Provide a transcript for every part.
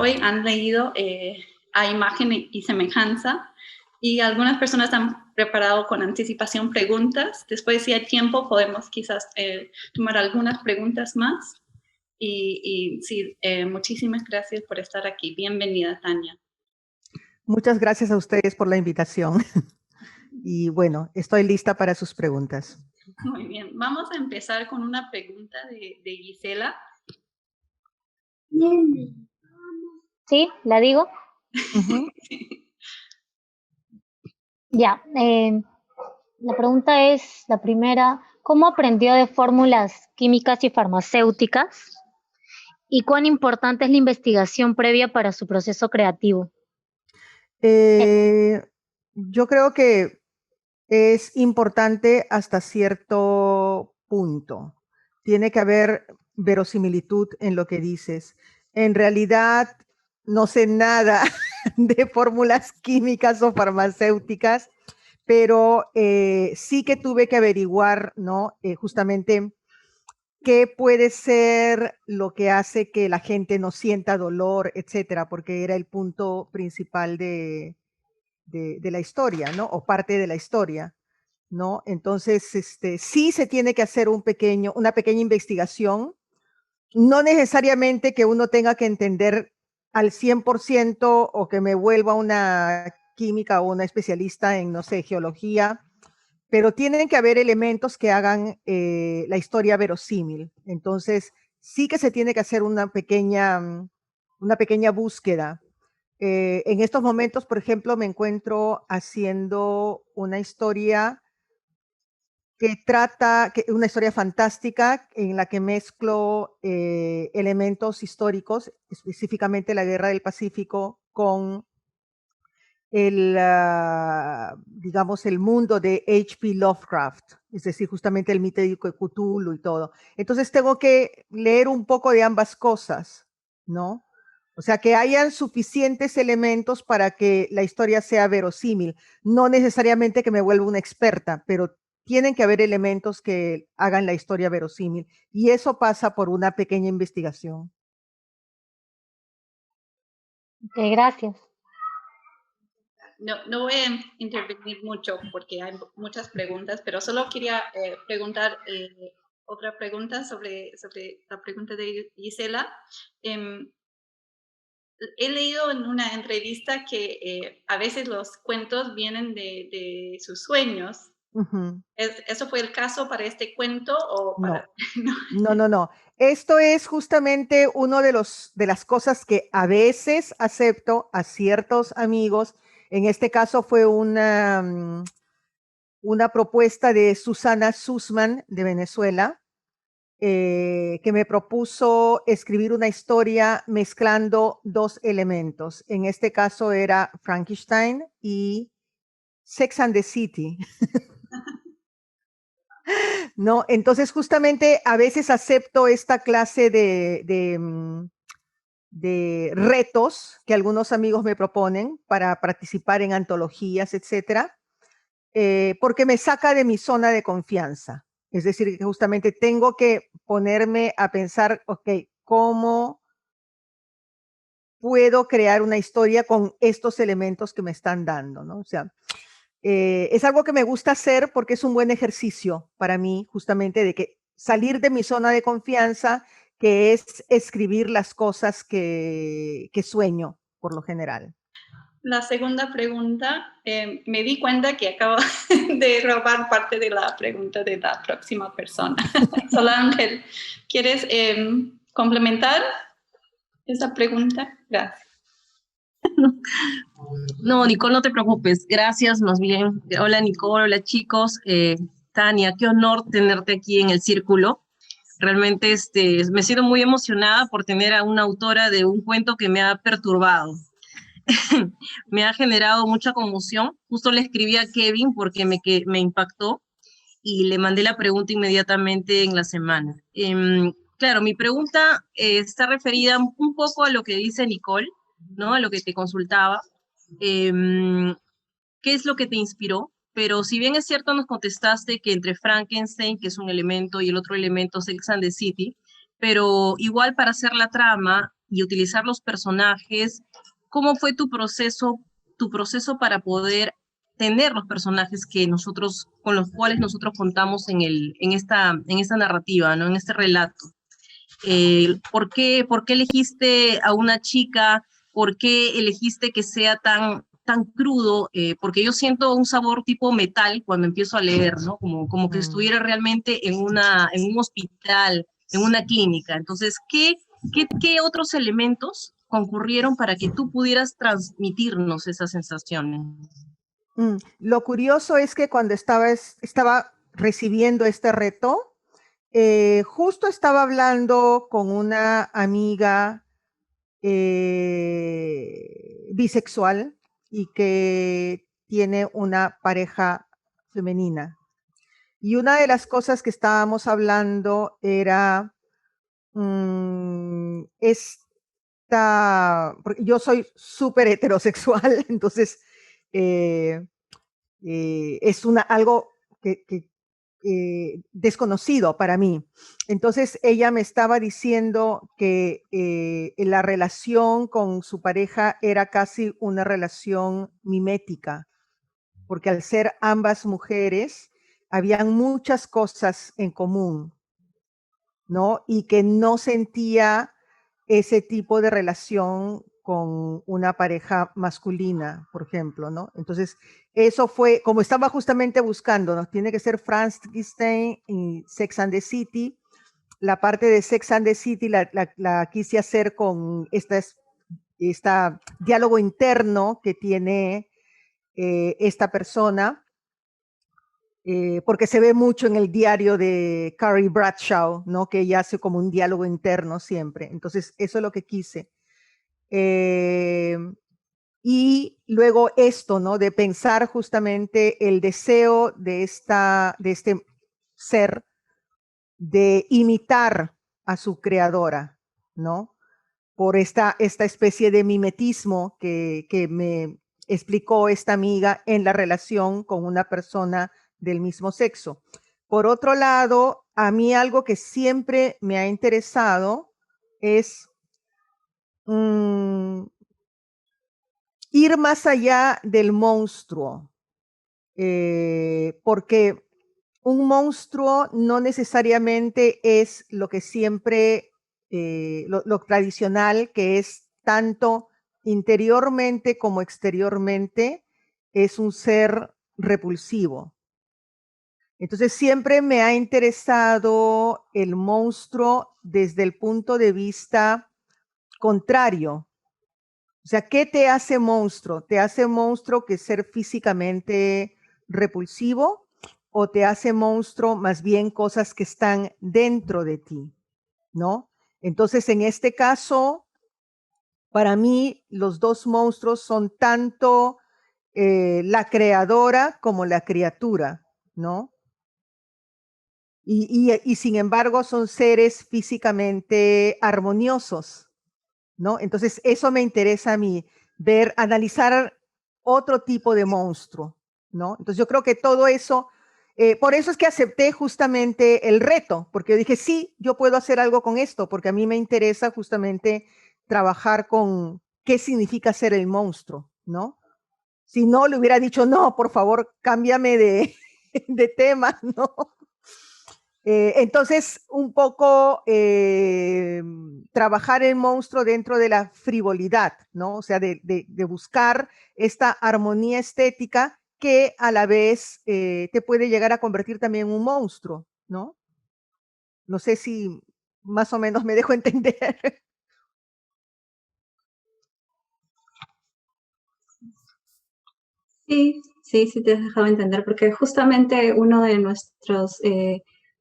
hoy han leído A Imagen y Semejanza, y algunas personas han preparado con anticipación preguntas. Después, si hay tiempo, podemos quizás tomar algunas preguntas más. Y sí, muchísimas gracias por estar aquí. Bienvenida, Tania. Muchas gracias a ustedes por la invitación. Y bueno, estoy lista para sus preguntas. Muy bien. Vamos a empezar con una pregunta de Gisela. ¿Sí? ¿La digo? Sí. Ya. La pregunta es, la primera, ¿cómo aprendió de fórmulas químicas y farmacéuticas? ¿Y cuán importante es la investigación previa para su proceso creativo? Yo creo que es importante hasta cierto punto. Tiene que haber verosimilitud en lo que dices. En realidad, no sé nada de fórmulas químicas o farmacéuticas, pero sí que tuve que averiguar, ¿no? Justamente qué puede ser lo que hace que la gente no sienta dolor, etcétera, porque era el punto principal de la historia, ¿no? O parte de la historia, ¿no? Entonces, sí se tiene que hacer una pequeña investigación, no necesariamente que uno tenga que entender al 100% o que me vuelva una química o una especialista en, no sé, geología, pero tienen que haber elementos que hagan la historia verosímil. Entonces, sí que se tiene que hacer una pequeña búsqueda. En estos momentos, por ejemplo, me encuentro haciendo una historia una historia fantástica en la que mezclo elementos históricos, específicamente la Guerra del Pacífico, con digamos, el mundo de H.P. Lovecraft, es decir, justamente el mito de Cthulhu y todo. Entonces tengo que leer un poco de ambas cosas, ¿no? O sea, que hayan suficientes elementos para que la historia sea verosímil. No necesariamente que me vuelva una experta, pero tienen que haber elementos que hagan la historia verosímil. Y eso pasa por una pequeña investigación. Ok, gracias. No voy a intervenir mucho porque hay muchas preguntas, pero solo quería preguntar otra pregunta sobre la pregunta de Gisela. He leído en una entrevista que a veces los cuentos vienen de sus sueños. Uh-huh. ¿Eso fue el caso para este cuento o para...? No. Esto es justamente uno de las cosas que a veces acepto a ciertos amigos. En este caso fue una propuesta de Susana Sussman de Venezuela, que me propuso escribir una historia mezclando dos elementos. En este caso era Frankenstein y Sex and the City. ¿No? Entonces, justamente a veces acepto esta clase de retos que algunos amigos me proponen para participar en antologías, etcétera, porque me saca de mi zona de confianza. Es decir, que justamente tengo que ponerme a pensar, ok, ¿cómo puedo crear una historia con estos elementos que me están dando, ¿no? O sea, es algo que me gusta hacer porque es un buen ejercicio para mí, justamente de que salir de mi zona de confianza, que es escribir las cosas que sueño, por lo general. La segunda pregunta, me di cuenta que acabo de robar parte de la pregunta de la próxima persona. Solángel, ¿quieres complementar esa pregunta? Gracias. No, Nicole, no te preocupes. Gracias, más bien. Hola, Nicole. Hola, chicos. Tania, qué honor tenerte aquí en el círculo. Realmente me siento muy emocionada por tener a una autora de un cuento que me ha perturbado. Me ha generado mucha conmoción. Justo le escribí a Kevin porque me impactó y le mandé la pregunta inmediatamente en la semana. Claro, mi pregunta está referida un poco a lo que dice Nicole, ¿no? A lo que te consultaba. ¿Qué es lo que te inspiró? Pero si bien es cierto, nos contestaste que entre Frankenstein, que es un elemento, y el otro elemento, Sex and the City, pero igual para hacer la trama, y utilizar los personajes. ¿Cómo fue tu proceso para poder tener los personajes que nosotros, con los cuales nosotros contamos en esta narrativa, ¿no? En este relato? ¿Por qué elegiste a una chica? ¿Por qué elegiste que sea tan crudo? Porque yo siento un sabor tipo metal cuando empiezo a leer, ¿no? Como que estuviera realmente en un hospital, en una clínica. Entonces, ¿qué otros elementos concurrieron para que tú pudieras transmitirnos esas sensaciones? Lo curioso es que cuando estaba recibiendo este reto, justo estaba hablando con una amiga bisexual y que tiene una pareja femenina. Y una de las cosas que estábamos hablando era porque yo soy súper heterosexual, entonces es algo que desconocido para mí. Entonces ella me estaba diciendo que la relación con su pareja era casi una relación mimética, porque al ser ambas mujeres, habían muchas cosas en común, ¿no? Y que no sentía ese tipo de relación con una pareja masculina, por ejemplo, ¿no? Entonces, eso fue, como estaba justamente buscando, ¿no? Tiene que ser Frankenstein y Sex and the City. La parte de Sex and the City la quise hacer con esta diálogo interno que tiene esta persona, porque se ve mucho en el diario de Carrie Bradshaw, ¿no? Que ella hace como un diálogo interno siempre. Entonces, eso es lo que quise. Y luego esto, ¿no? De pensar justamente el deseo de este ser de imitar a su creadora, ¿no? Por esta especie de mimetismo que me explicó esta amiga en la relación con una persona del mismo sexo. Por otro lado, a mí algo que siempre me ha interesado es ir más allá del monstruo, porque un monstruo no necesariamente es lo que siempre, lo tradicional, que es tanto interiormente como exteriormente, es un ser repulsivo. Entonces siempre me ha interesado el monstruo desde el punto de vista contrario. O sea, ¿qué te hace monstruo? ¿Te hace monstruo que ser físicamente repulsivo o te hace monstruo más bien cosas que están dentro de ti, ¿no? Entonces, en este caso, para mí, los dos monstruos son tanto la creadora como la criatura, ¿no? Y sin embargo, son seres físicamente armoniosos, ¿no? Entonces, eso me interesa a mí, analizar otro tipo de monstruo, ¿no? Entonces, yo creo que todo eso, por eso es que acepté justamente el reto, porque yo dije, sí, yo puedo hacer algo con esto, porque a mí me interesa justamente trabajar con qué significa ser el monstruo, ¿no? Si no, le hubiera dicho, no, por favor, cámbiame de, de tema, ¿no? Entonces, un poco trabajar el monstruo dentro de la frivolidad, ¿no? O sea, de buscar esta armonía estética que a la vez te puede llegar a convertir también en un monstruo, ¿no? No sé si más o menos me dejo entender. Sí, sí, sí te has dejado entender, porque justamente uno de nuestros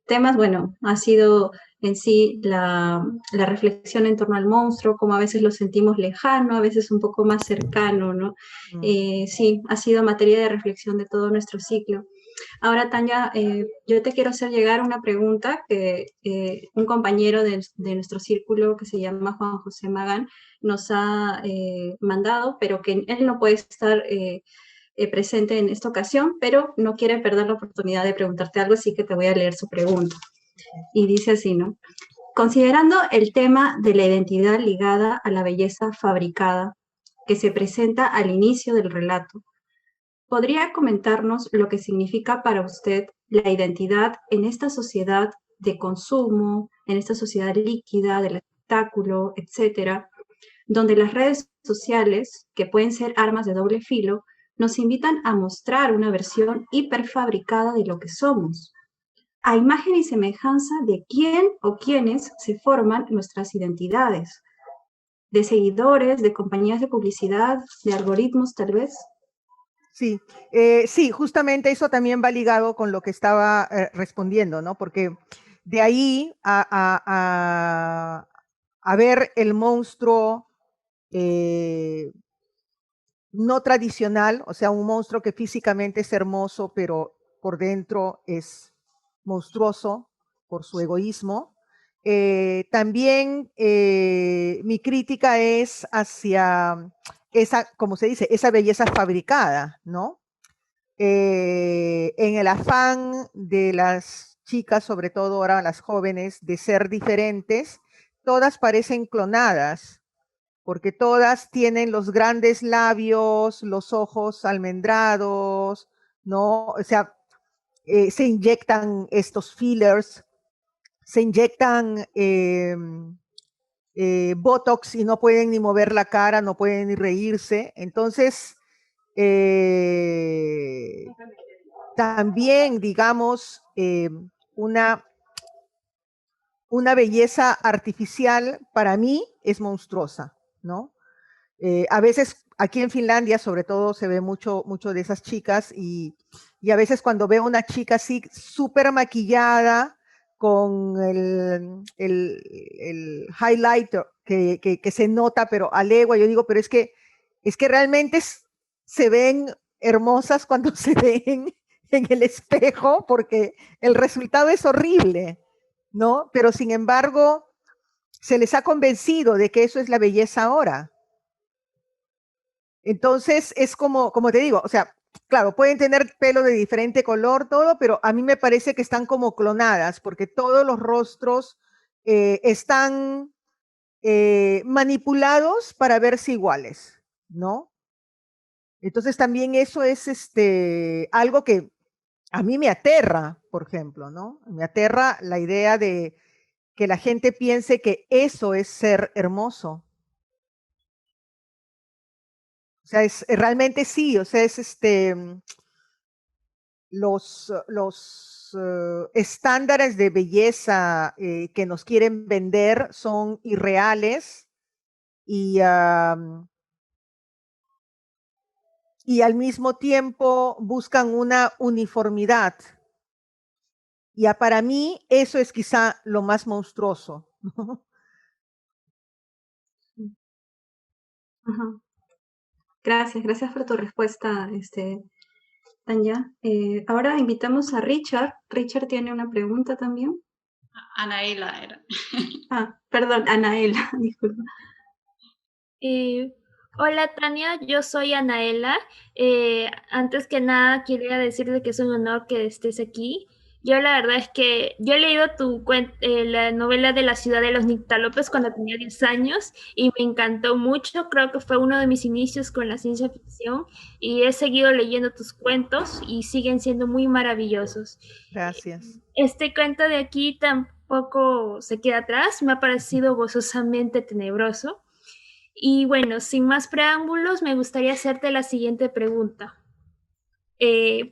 temas, bueno, ha sido en sí la reflexión en torno al monstruo, como a veces lo sentimos lejano, a veces un poco más cercano, ¿no? Sí, ha sido materia de reflexión de todo nuestro ciclo. Ahora, Tania, yo te quiero hacer llegar una pregunta que un compañero de nuestro círculo que se llama Juan José Magán nos ha mandado, pero que él no puede estar presente en esta ocasión, pero no quiere perder la oportunidad de preguntarte algo, así que te voy a leer su pregunta. Y dice así, ¿no? Considerando el tema de la identidad ligada a la belleza fabricada que se presenta al inicio del relato, ¿podría comentarnos lo que significa para usted la identidad en esta sociedad de consumo, en esta sociedad líquida, del espectáculo, etcétera, donde las redes sociales, que pueden ser armas de doble filo, nos invitan a mostrar una versión hiperfabricada de lo que somos, a imagen y semejanza de quién o quiénes se forman nuestras identidades, de seguidores, de compañías de publicidad, de algoritmos tal vez? Sí, sí, justamente eso también va ligado con lo que estaba respondiendo, ¿no? Porque de ahí a ver el monstruo no tradicional, o sea, un monstruo que físicamente es hermoso, pero por dentro es monstruoso por su egoísmo. También mi crítica es hacia esa, como se dice, esa belleza fabricada, ¿no? En el afán de las chicas, sobre todo ahora las jóvenes, de ser diferentes, todas parecen clonadas, porque todas tienen los grandes labios, los ojos almendrados, ¿no? O sea, se inyectan estos fillers, se inyectan Botox y no pueden ni mover la cara, no pueden ni reírse. Entonces, también, digamos, una belleza artificial para mí es monstruosa, ¿no? A veces aquí en Finlandia, sobre todo, se ve mucho de esas chicas y a veces cuando veo una chica así súper maquillada con el highlighter que se nota, pero a legua, yo digo, pero es que realmente se ven hermosas cuando se ven en el espejo, porque el resultado es horrible, ¿no? Pero sin embargo, se les ha convencido de que eso es la belleza ahora. Entonces, es como te digo, o sea, claro, pueden tener pelo de diferente color, todo, pero a mí me parece que están como clonadas, porque todos los rostros están manipulados para verse iguales, ¿no? Entonces también eso es algo que a mí me aterra, por ejemplo, ¿no? Me aterra la idea de que la gente piense que eso es ser hermoso. O sea, es realmente sí, o sea, es los estándares de belleza que nos quieren vender son irreales y al mismo tiempo buscan una uniformidad. Y para mí eso es quizá lo más monstruoso. Ajá. Gracias por tu respuesta, Tanya. Ahora invitamos a Richard. Richard tiene una pregunta también. Anaela era. Perdón, Anaela, disculpa. Hola Tania, yo soy Anaela. Antes que nada, quería decirte que es un honor que estés aquí. Yo la verdad es que yo he leído la novela de La ciudad de los Nictalopes cuando tenía 10 años y me encantó mucho. Creo que fue uno de mis inicios con la ciencia ficción y he seguido leyendo tus cuentos y siguen siendo muy maravillosos. Gracias. Este cuento de aquí tampoco se queda atrás, me ha parecido gozosamente tenebroso. Y bueno, sin más preámbulos, me gustaría hacerte la siguiente pregunta.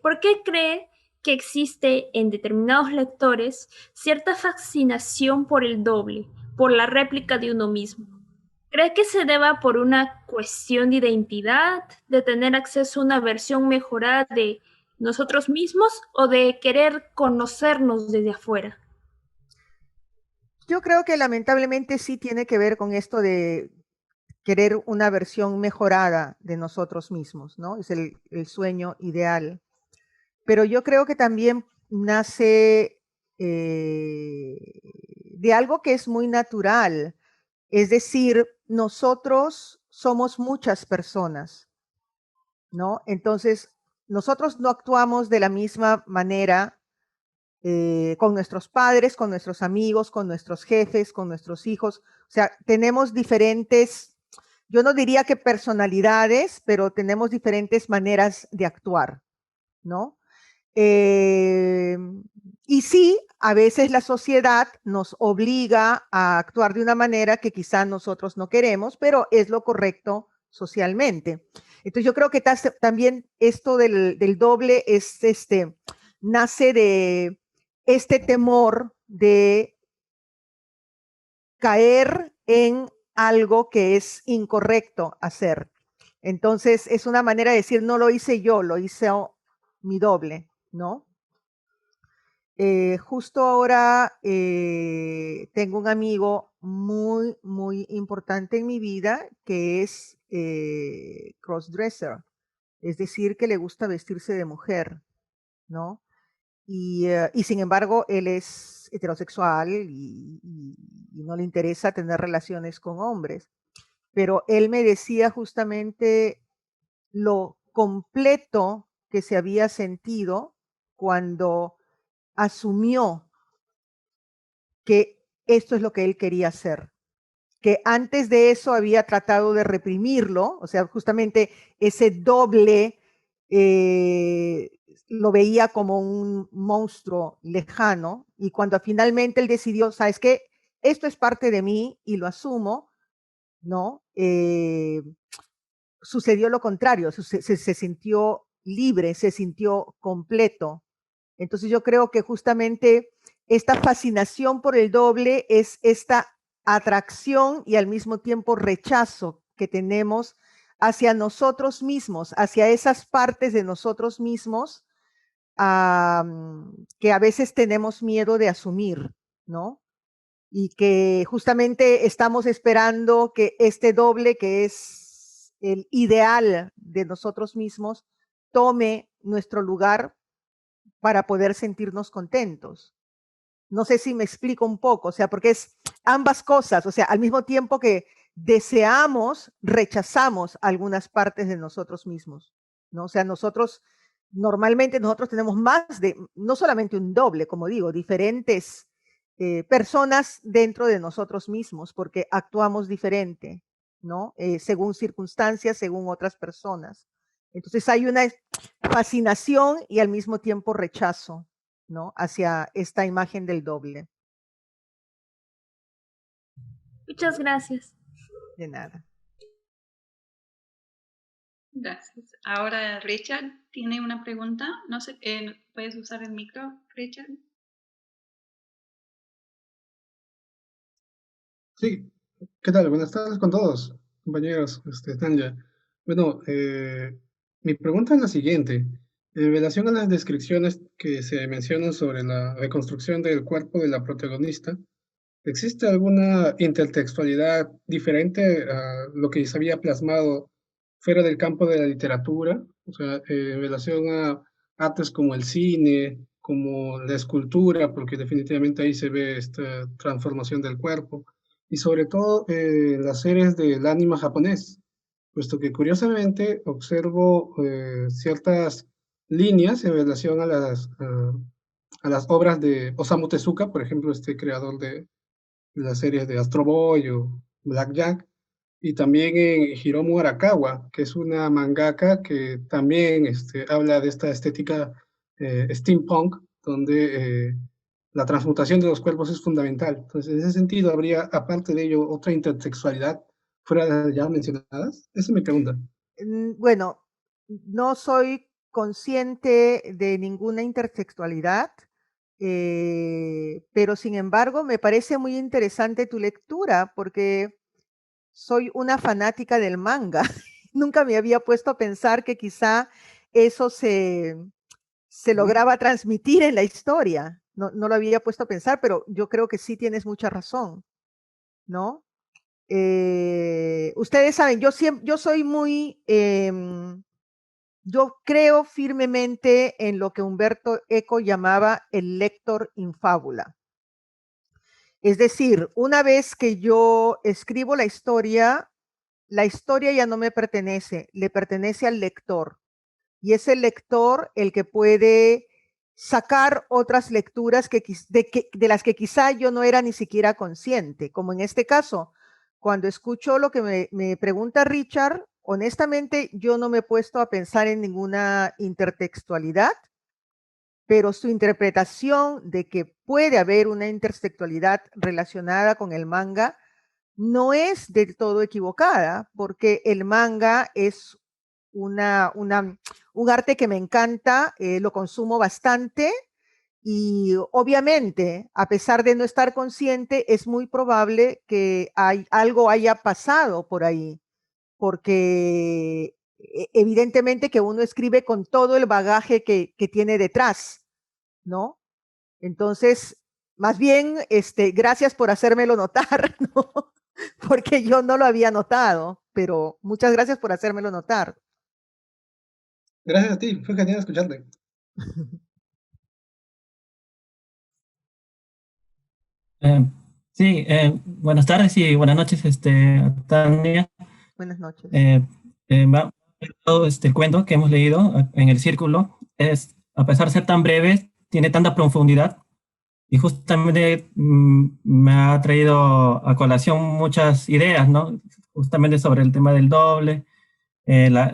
¿Por qué cree que existe en determinados lectores cierta fascinación por el doble, por la réplica de uno mismo? ¿Cree que se deba por una cuestión de identidad, de tener acceso a una versión mejorada de nosotros mismos o de querer conocernos desde afuera? Yo creo que lamentablemente sí tiene que ver con esto de querer una versión mejorada de nosotros mismos, ¿no? Es el sueño ideal. Pero yo creo que también nace de algo que es muy natural. Es decir, nosotros somos muchas personas, ¿no? Entonces, nosotros no actuamos de la misma manera con nuestros padres, con nuestros amigos, con nuestros jefes, con nuestros hijos. O sea, tenemos diferentes, yo no diría que personalidades, pero tenemos diferentes maneras de actuar, ¿no? Y sí, a veces la sociedad nos obliga a actuar de una manera que quizá nosotros no queremos, pero es lo correcto socialmente. Entonces yo creo que también esto del doble es nace de este temor de caer en algo que es incorrecto hacer. Entonces es una manera de decir, no lo hice yo, lo hizo mi doble, ¿no? Justo ahora tengo un amigo muy, muy importante en mi vida que es crossdresser, es decir, que le gusta vestirse de mujer, ¿no? Y sin embargo, él es heterosexual y no le interesa tener relaciones con hombres. Pero él me decía justamente lo completo que se había sentido cuando asumió que esto es lo que él quería hacer, que antes de eso había tratado de reprimirlo, o sea, justamente ese doble lo veía como un monstruo lejano, y cuando finalmente él decidió, ¿sabes qué? Esto es parte de mí y lo asumo, ¿no? Sucedió lo contrario, se sintió libre, se sintió completo. Entonces yo creo que justamente esta fascinación por el doble es esta atracción y al mismo tiempo rechazo que tenemos hacia nosotros mismos, hacia esas partes de nosotros mismos que a veces tenemos miedo de asumir, ¿no? Y que justamente estamos esperando que este doble, que es el ideal de nosotros mismos, tome nuestro lugar para poder sentirnos contentos. No sé si me explico un poco, o sea, porque es ambas cosas, o sea, al mismo tiempo que deseamos, rechazamos algunas partes de nosotros mismos, ¿no? O sea, normalmente nosotros tenemos más de, no solamente un doble, como digo, diferentes personas dentro de nosotros mismos, porque actuamos diferente, ¿no? Según circunstancias, según otras personas. Entonces hay una fascinación y al mismo tiempo rechazo, ¿no? Hacia esta imagen del doble. Muchas gracias. De nada. Gracias. Ahora Richard tiene una pregunta. No sé, ¿puedes usar el micro, Richard? Sí, ¿qué tal? Buenas tardes con todos, compañeros, Tanya. Bueno, mi pregunta es la siguiente. En relación a las descripciones que se mencionan sobre la reconstrucción del cuerpo de la protagonista, ¿existe alguna intertextualidad diferente a lo que se había plasmado fuera del campo de la literatura? O sea, en relación a artes como el cine, como la escultura, porque definitivamente ahí se ve esta transformación del cuerpo, y sobre todo las series del anime japonés, puesto que curiosamente observo ciertas líneas en relación a las obras de Osamu Tezuka, por ejemplo, este creador de las series de Astro Boy o Blackjack, y también en Hiromu Arakawa, que es una mangaka que también habla de esta estética steampunk, donde la transmutación de los cuerpos es fundamental. Entonces, en ese sentido, ¿habría, aparte de ello, otra intertextualidad fuera de las ya mencionadas? Esa es mi pregunta. Bueno, no soy consciente de ninguna intertextualidad, pero sin embargo me parece muy interesante tu lectura porque soy una fanática del manga. Nunca me había puesto a pensar que quizá eso se lograba transmitir en la historia. No lo había puesto a pensar, pero yo creo que sí tienes mucha razón, ¿no? Ustedes saben, yo soy muy, yo creo firmemente en lo que Humberto Eco llamaba el lector in fábula. Es decir, una vez que yo escribo la historia ya no me pertenece, le pertenece al lector. Y es el lector el que puede sacar otras lecturas de las que quizá yo no era ni siquiera consciente, como en este caso, cuando escucho lo que me pregunta Richard, honestamente yo no me he puesto a pensar en ninguna intertextualidad, pero su interpretación de que puede haber una intertextualidad relacionada con el manga no es del todo equivocada, porque el manga es un arte que me encanta, lo consumo bastante y obviamente, a pesar de no estar consciente, es muy probable que algo haya pasado por ahí, porque evidentemente que uno escribe con todo el bagaje que tiene detrás, ¿no? Entonces, más bien, gracias por hacérmelo notar, ¿no? Porque yo no lo había notado, pero muchas gracias por hacérmelo notar. Gracias a ti, fue genial escucharte. Sí, buenas tardes y buenas noches, Tania. Buenas noches. Me ha gustado el cuento que hemos leído en el círculo. A pesar de ser tan breve, tiene tanta profundidad y justamente me ha traído a colación muchas ideas, ¿no? Justamente sobre el tema del doble,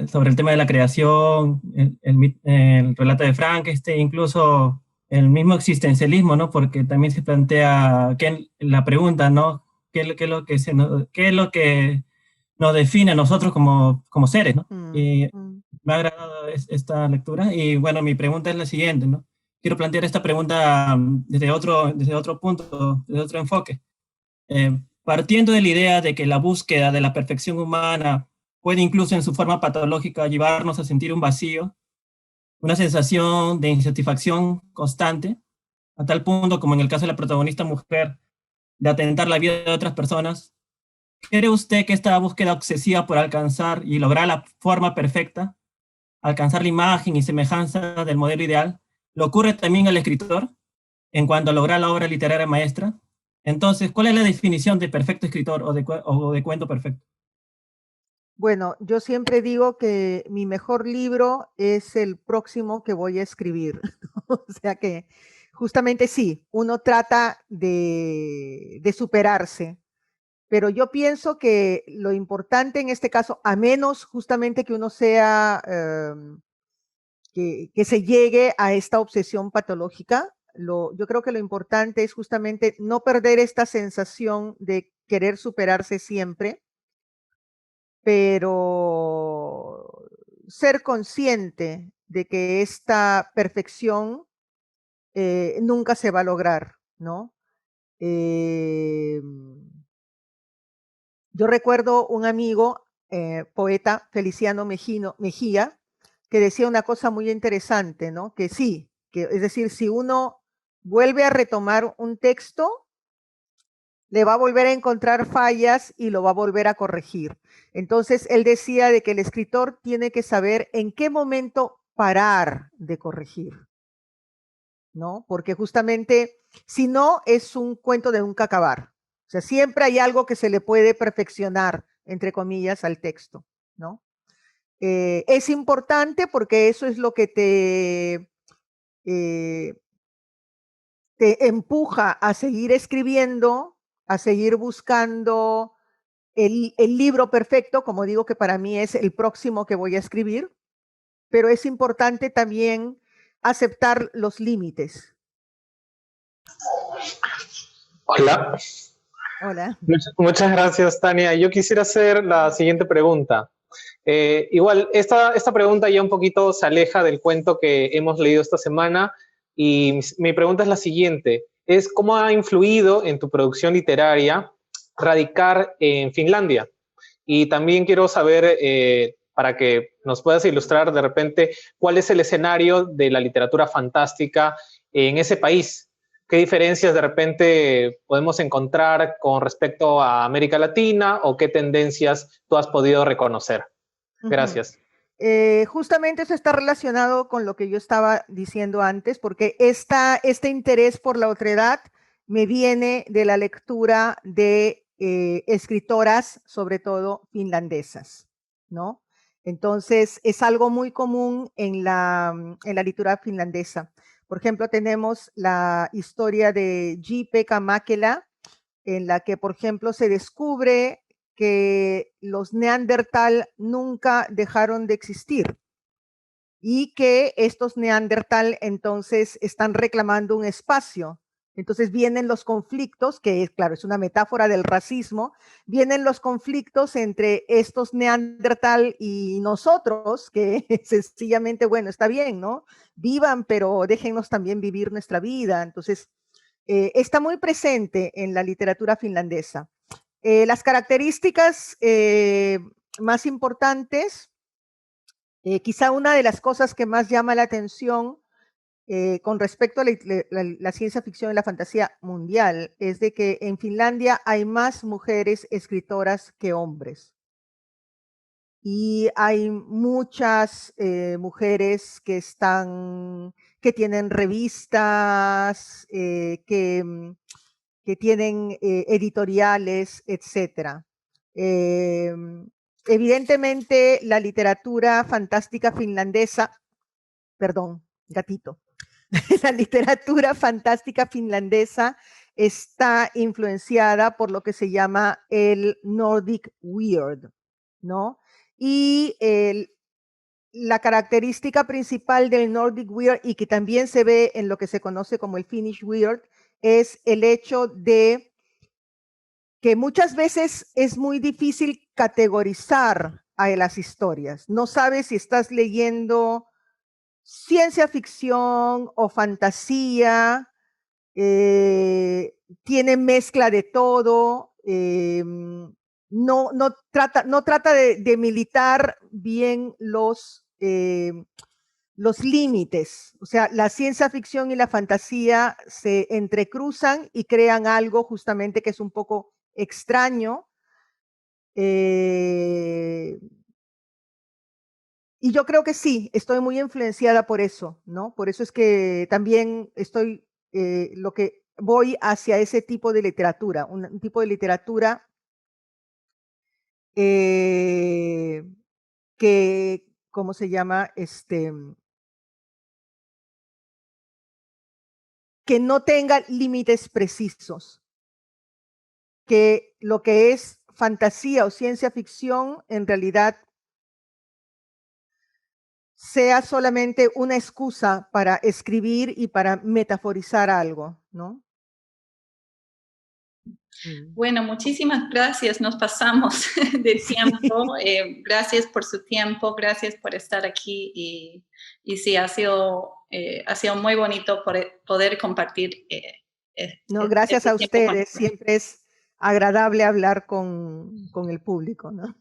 sobre el tema de la creación, el relato de Frankenstein, incluso el mismo existencialismo, ¿no? Porque también se plantea la pregunta, ¿no? ¿Qué es lo que qué es lo que nos define a nosotros como seres, ¿no? Y me ha agradado esta lectura y bueno, mi pregunta es la siguiente, ¿no? Quiero plantear esta pregunta desde otro punto, desde otro enfoque. Partiendo de la idea de que la búsqueda de la perfección humana puede incluso en su forma patológica llevarnos a sentir un vacío, una sensación de insatisfacción constante, a tal punto como en el caso de la protagonista mujer, de atentar la vida de otras personas. ¿Cree usted que esta búsqueda obsesiva por alcanzar y lograr la forma perfecta, alcanzar la imagen y semejanza del modelo ideal, le ocurre también al escritor en cuanto a lograr la obra literaria maestra? Entonces, ¿cuál es la definición de perfecto escritor o de cuento perfecto? Bueno, yo siempre digo que mi mejor libro es el próximo que voy a escribir. O sea que justamente sí, uno trata de superarse, pero yo pienso que lo importante en este caso, a menos justamente que uno sea, que se llegue a esta obsesión patológica, yo creo que lo importante es justamente no perder esta sensación de querer superarse siempre, pero ser consciente de que esta perfección nunca se va a lograr, ¿no? Yo recuerdo un amigo, poeta, Feliciano Mejía, que decía una cosa muy interesante, ¿no? Que sí, que es decir, si uno vuelve a retomar un texto, le va a volver a encontrar fallas y lo va a volver a corregir. Entonces, él decía de que el escritor tiene que saber en qué momento parar de corregir, ¿no? Porque justamente, si no, es un cuento de nunca acabar. O sea, siempre hay algo que se le puede perfeccionar, entre comillas, al texto, ¿no? Es importante porque eso es lo que te empuja a seguir escribiendo, a seguir buscando el libro perfecto, como digo que para mí es el próximo que voy a escribir, pero es importante también aceptar los límites. Hola. Hola. Muchas gracias, Tania. Yo quisiera hacer la siguiente pregunta. Igual, esta pregunta ya un poquito se aleja del cuento que hemos leído esta semana y mi pregunta es la siguiente. Es ¿cómo ha influido en tu producción literaria radicar en Finlandia? Y también quiero saber, para que nos puedas ilustrar de repente, cuál es el escenario de la literatura fantástica en ese país. ¿Qué diferencias de repente podemos encontrar con respecto a América Latina o qué tendencias tú has podido reconocer? Gracias. Justamente eso está relacionado con lo que yo estaba diciendo antes, porque este interés por la otredad me viene de la lectura de escritoras, sobre todo finlandesas, ¿no? Entonces, es algo muy común en la literatura finlandesa. Por ejemplo, tenemos la historia de J.P. Mäkelä, en la que, por ejemplo, se descubre que los neandertal nunca dejaron de existir y que estos neandertal entonces están reclamando un espacio. Entonces vienen los conflictos, que es, claro, es una metáfora del racismo, vienen los conflictos entre estos neandertal y nosotros, que sencillamente, bueno, está bien, ¿no? Vivan, pero déjennos también vivir nuestra vida. Entonces, está muy presente en la literatura finlandesa. Las características más importantes, quizá una de las cosas que más llama la atención con respecto a la ciencia ficción y la fantasía mundial es de que en Finlandia hay más mujeres escritoras que hombres. Y hay muchas mujeres que tienen revistas, que tienen editoriales, etc. Evidentemente, la literatura fantástica finlandesa, perdón, gatito, la literatura fantástica finlandesa está influenciada por lo que se llama el Nordic Weird, ¿no? Y la característica principal del Nordic Weird, y que también se ve en lo que se conoce como el Finnish Weird, es el hecho de que muchas veces es muy difícil categorizar a las historias. No sabes si estás leyendo ciencia ficción o fantasía, tiene mezcla de todo, no trata de militar bien los límites. O sea, la ciencia ficción y la fantasía se entrecruzan y crean algo justamente que es un poco extraño. Y yo creo que sí, estoy muy influenciada por eso, ¿no? Por eso es que también estoy, lo que voy hacia ese tipo de literatura, un tipo de literatura que, ¿cómo se llama? Que no tenga límites precisos, que lo que es fantasía o ciencia ficción en realidad sea solamente una excusa para escribir y para metaforizar algo, ¿no? Bueno, muchísimas gracias. Nos pasamos de tiempo. Gracias por su tiempo, gracias por estar aquí y sí, ha sido muy bonito poder compartir. No, gracias este a tiempo con ustedes. Siempre es agradable hablar con el público, ¿no?